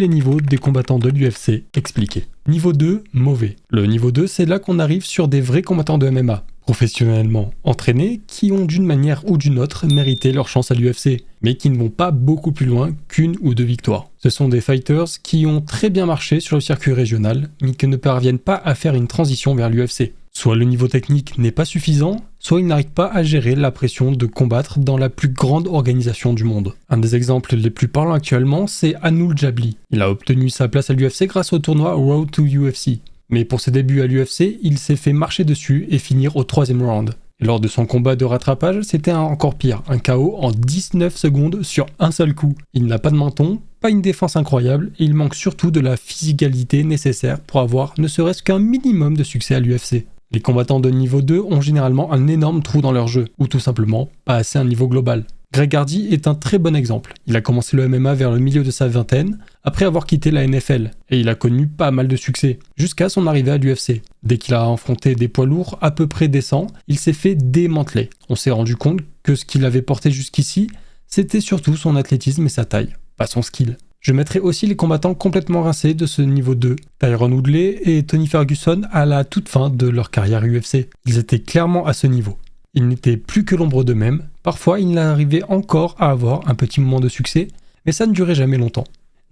les niveaux des combattants de l'UFC expliqués. Niveau 2, mauvais. Le niveau 2, c'est là qu'on arrive sur des vrais combattants de MMA, professionnellement entraînés, qui ont d'une manière ou d'une autre mérité leur chance à l'UFC, mais qui ne vont pas beaucoup plus loin qu'une ou deux victoires. Ce sont des fighters qui ont très bien marché sur le circuit régional, mais qui ne parviennent pas à faire une transition vers l'UFC. Soit le niveau technique n'est pas suffisant, soit ils n'arrivent pas à gérer la pression de combattre dans la plus grande organisation du monde. Un des exemples les plus parlants actuellement, c'est Anul Jabli. Il a obtenu sa place à l'UFC grâce au tournoi Road to UFC. Mais pour ses débuts à l'UFC, il s'est fait marcher dessus et finir au 3e round. Et lors de son combat de rattrapage, c'était encore pire, un KO en 19 secondes sur un seul coup. Il n'a pas de menton, pas une défense incroyable, et il manque surtout de la physicalité nécessaire pour avoir ne serait-ce qu'un minimum de succès à l'UFC. Les combattants de niveau 2 ont généralement un énorme trou dans leur jeu, ou tout simplement pas assez un niveau global. Greg Hardy est un très bon exemple. Il a commencé le MMA vers le milieu de sa vingtaine, après avoir quitté la NFL, et il a connu pas mal de succès, jusqu'à son arrivée à l'UFC. Dès qu'il a affronté des poids lourds à peu près décents, il s'est fait démanteler. On s'est rendu compte que ce qu'il avait porté jusqu'ici, c'était surtout son athlétisme et sa taille, pas son skill. Je mettrai aussi les combattants complètement rincés de ce niveau 2, Tyron Woodley et Tony Ferguson à la toute fin de leur carrière UFC. Ils étaient clairement à ce niveau. Ils n'étaient plus que l'ombre d'eux-mêmes, parfois ils arrivaient encore à avoir un petit moment de succès, mais ça ne durait jamais longtemps.